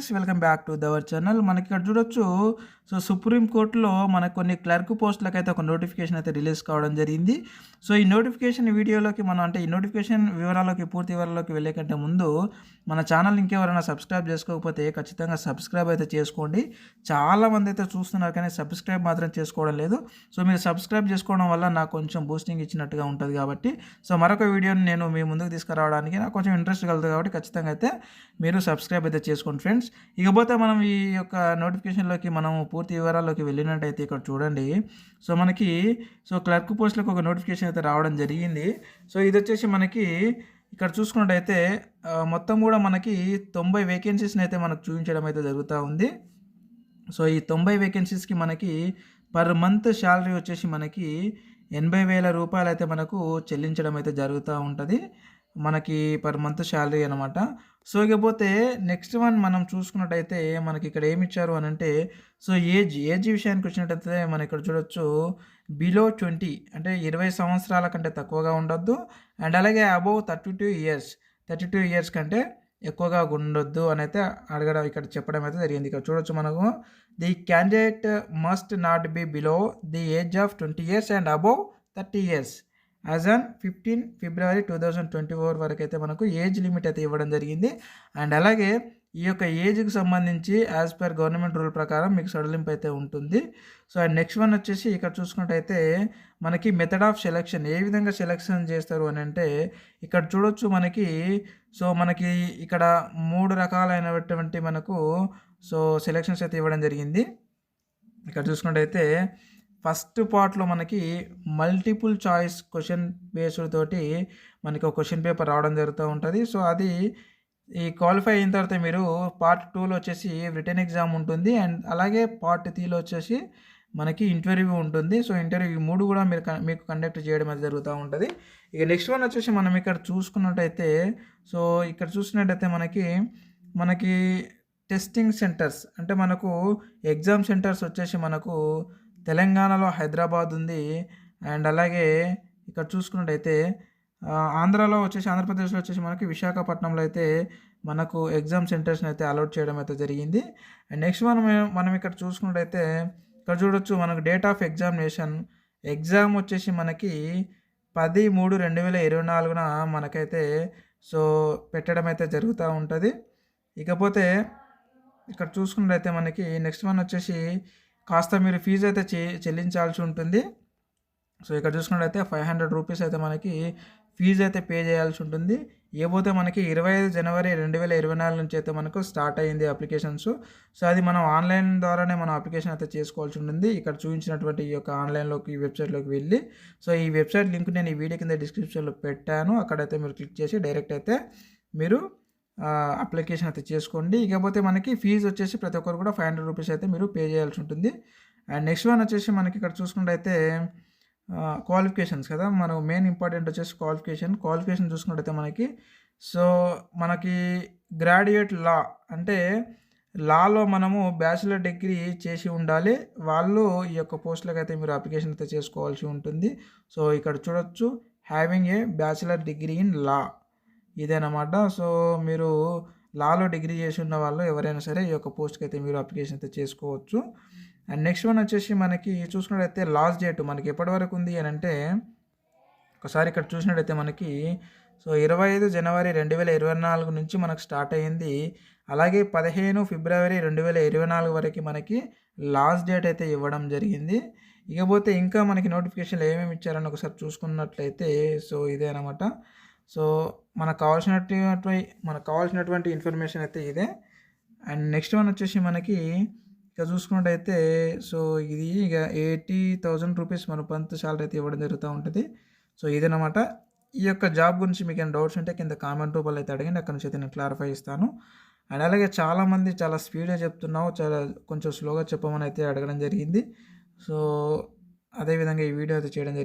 Friends, welcome back to our channel. మనకి ఇక్కడ చూడొచ్చు. సో సుప్రీం కోర్టులో మనకు కొన్ని క్లర్క్ పోస్టులకు అయితే ఒక నోటిఫికేషన్ అయితే రిలీజ్ కావడం జరిగింది. సో ఈ నోటిఫికేషన్ వీడియోలోకి మనం అంటే ఈ నోటిఫికేషన్ వివరాలకి పూర్తి వివరాల్లోకి వెళ్ళే కంటే ముందు మన ఛానల్ ఇంకెవరైనా సబ్స్క్రైబ్ చేసుకోకపోతే ఖచ్చితంగా సబ్స్క్రైబ్ అయితే చేసుకోండి. చాలామంది అయితే చూస్తున్నారు కానీ సబ్స్క్రైబ్ మాత్రం చేసుకోవడం లేదు. సో మీరు సబ్స్క్రైబ్ చేసుకోవడం వల్ల నాకు కొంచెం బూస్టింగ్ ఇచ్చినట్టుగా ఉంటుంది కాబట్టి సో మరొక వీడియోని నేను మీ ముందుకు తీసుకురావడానికి నాకు కొంచెం ఇంట్రెస్ట్ కలుగుతుంది కాబట్టి ఖచ్చితంగా అయితే మీరు సబ్స్క్రైబ్ అయితే చేసుకోండి ఫ్రెండ్స్. ఇకపోతే మనం ఈ యొక్క నోటిఫికేషన్లోకి మనం పూర్తి వివరాల్లోకి వెళ్ళినట్టయితే ఇక్కడ చూడండి. సో మనకి క్లర్క్ పోస్టులకు ఒక నోటిఫికేషన్ అయితే రావడం జరిగింది. సో ఇది వచ్చేసి మనకి ఇక్కడ చూసుకున్నట్టయితే మొత్తం కూడా మనకి 90 వేకెన్సీస్ని అయితే మనకు చూపించడం అయితే జరుగుతూ ఉంది. సో ఈ 90 వేకెన్సీస్కి మనకి పర్ మంత్ శాలరీ వచ్చేసి మనకి 80,000 రూపాయలు అయితే మనకు చెల్లించడం అయితే జరుగుతూ ఉంటుంది. మనకి పర్ మంత్ శాలరీ అనమాట. సో ఇకపోతే నెక్స్ట్ వన్ మనం చూసుకున్నట్టయితే మనకి ఇక్కడ ఏమి ఇచ్చారు అని అంటే సో ఏజ్ విషయానికి వచ్చినట్టయితే మనం ఇక్కడ చూడొచ్చు. బిలో 20 అంటే 20 సంవత్సరాల కంటే తక్కువగా ఉండొద్దు. అండ్ అలాగే అబోవ్ 32 ఇయర్స్ కంటే ఎక్కువగా ఉండొద్దు అని అయితే అడగడం ఇక్కడ చెప్పడం అయితే జరిగింది. ఇక్కడ చూడొచ్చు మనకు the candidate must not be below the age of 20 years and above 30 years as on 15 ఫిబ్రవరి 2024 వరకు అయితే మనకు ఏజ్ లిమిట్ అయితే ఇవ్వడం జరిగింది. అండ్ అలాగే ఈ యొక్క ఏజ్కి సంబంధించి యాజ్ పర్ గవర్నమెంట్ రూల్ ప్రకారం మీకు సడలింపు అయితే ఉంటుంది. సో అండ్ నెక్స్ట్ వన్ వచ్చేసి ఇక్కడ చూసుకున్నట్టయితే మనకి మెథడ్ ఆఫ్ సెలెక్షన్ ఏ విధంగా సెలెక్షన్ చేస్తారు అని అంటే ఇక్కడ చూడొచ్చు మనకి. సో మనకి ఇక్కడ 3 రకాలైనటువంటి మనకు సెలెక్షన్స్ అయితే ఇవ్వడం జరిగింది. ఇక్కడ చూసుకున్నట్టయితే ఫస్ట్ పార్ట్లో మనకి మల్టిపుల్ చాయిస్ క్వశ్చన్ బేస్డ్ తోటి మనకి ఒక క్వశ్చన్ పేపర్ రావడం జరుగుతూ ఉంటుంది. సో అది ఈ క్వాలిఫై అయిన తర్వాత మీరు పార్ట్ 2లో వచ్చేసి రిటన్ ఎగ్జామ్ ఉంటుంది. అండ్ అలాగే పార్ట్ 3లో వచ్చేసి మనకి ఇంటర్వ్యూ ఉంటుంది. సో ఇంటర్వ్యూ ఈ 3 కూడా మీకు కండక్ట్ చేయడం అయితే జరుగుతూ ఉంటుంది. ఇక నెక్స్ట్ వన్ వచ్చేసి మనం ఇక్కడ చూసుకున్నట్టయితే సో ఇక్కడ చూసినట్టయితే మనకి టెస్టింగ్ సెంటర్స్ అంటే మనకు ఎగ్జామ్ సెంటర్స్ వచ్చేసి మనకు తెలంగాణలో హైదరాబాద్ ఉంది. అండ్ అలాగే ఇక్కడ చూసుకున్నట్టయితే ఆంధ్రప్రదేశ్లో వచ్చేసి మనకి విశాఖపట్నంలో అయితే మనకు ఎగ్జామ్ సెంటర్స్ని అయితే అలౌట్ చేయడం అయితే జరిగింది. అండ్ నెక్స్ట్ మనం ఇక్కడ చూసుకున్నట్టయితే ఇక్కడ చూడొచ్చు మనకు డేట్ ఆఫ్ ఎగ్జామినేషన్ ఎగ్జామ్ వచ్చేసి మనకి 10/3/2024 మనకైతే పెట్టడం అయితే జరుగుతూ ఉంటుంది. ఇకపోతే ఇక్కడ చూసుకున్నట్టయితే మనకి నెక్స్ట్ వన్ వచ్చేసి కాస్త మీరు ఫీజు అయితే చెల్లించాల్సి ఉంటుంది. సో ఇక్కడ చూసుకున్నట్టయితే 500 రూపీస్ అయితే మనకి ఫీజు అయితే పే చేయాల్సి ఉంటుంది. ఏపోతే మనకి 25 జనవరి 2024 నుంచి అయితే మనకు స్టార్ట్ అయ్యింది అప్లికేషన్స్. సో అది మనం ఆన్లైన్ ద్వారానే మనం అప్లికేషన్ అయితే చేసుకోవాల్సి ఉంటుంది. ఇక్కడ చూపించినటువంటి ఈ యొక్క ఆన్లైన్లోకి వెబ్సైట్లోకి వెళ్ళి సో ఈ వెబ్సైట్ లింక్ నేను ఈ వీడియో కింద డిస్క్రిప్షన్లో పెట్టాను. అక్కడైతే మీరు క్లిక్ చేసి డైరెక్ట్ అయితే మీరు అప్లికేషన్ అయితే చేసుకోండి. ఇకపోతే మనకి ఫీజు వచ్చేసి ప్రతి ఒక్కరు కూడా 500 రూపీస్ అయితే మీరు పే చేయాల్సి ఉంటుంది. అండ్ నెక్స్ట్ వన్ వచ్చేసి మనకి ఇక్కడ చూసుకున్నట్టయితే క్వాలిఫికేషన్స్ కదా. మనం మెయిన్ ఇంపార్టెంట్ వచ్చేసి క్వాలిఫికేషన్ చూసుకున్నట్టయితే మనకి గ్రాడ్యుయేట్ లా అంటే లాలో మనము బ్యాచిలర్ డిగ్రీ చేసి ఉండాలి. వాళ్ళు ఈ యొక్క పోస్టులకు అయితే మీరు అప్లికేషన్ అయితే చేసుకోవాల్సి ఉంటుంది. సో ఇక్కడ చూడొచ్చు having a bachelor degree in law ఇదేనమాట. సో మీరు లాలో డిగ్రీ చేసి ఉన్న వాళ్ళు ఎవరైనా సరే ఈ యొక్క పోస్ట్కి అయితే మీరు అప్లికేషన్ అయితే చేసుకోవచ్చు. అండ్ నెక్స్ట్ వన్ వచ్చేసి మనకి చూసుకున్నట్టయితే లాస్ట్ డేట్ మనకి ఎప్పటి వరకు ఉంది అని అంటే ఒకసారి ఇక్కడ చూసినట్టయితే మనకి 25 జనవరి 2024 నుంచి మనకు స్టార్ట్ అయ్యింది. అలాగే 15 ఫిబ్రవరి 2024 వరకు మనకి లాస్ట్ డేట్ అయితే ఇవ్వడం జరిగింది. ఇకపోతే ఇంకా మనకి నోటిఫికేషన్లు ఏమేమి ఇచ్చారని ఒకసారి చూసుకున్నట్లయితే ఇదే అనమాట. సో మనకు కావాల్సినటువంటి ఇన్ఫర్మేషన్ అయితే ఇదే. అండ్ నెక్స్ట్ వన్ వచ్చేసి మనకి ఇక చూసుకున్నట్టయితే ఇది ఇక 80,000 రూపీస్ మన మంత్ శాలరీ అయితే ఇవ్వడం జరుగుతూ ఉంటుంది. సో ఇదేనమాట. ఈ యొక్క జాబ్ గురించి మీకు ఏమైనా డౌట్స్ ఉంటే కింద కామెంట్ రూపంలో అయితే అడగండి, అక్కడ నుంచి అయితే నేను క్లారిఫై ఇస్తాను. అండ్ అలాగే చాలామంది చాలా స్పీడ్గా చెప్తున్నావు, కొంచెం స్లోగా చెప్పమని అయితే అడగడం జరిగింది. సో అదేవిధంగా ఈ వీడియో అయితే చేయడం జరిగింది.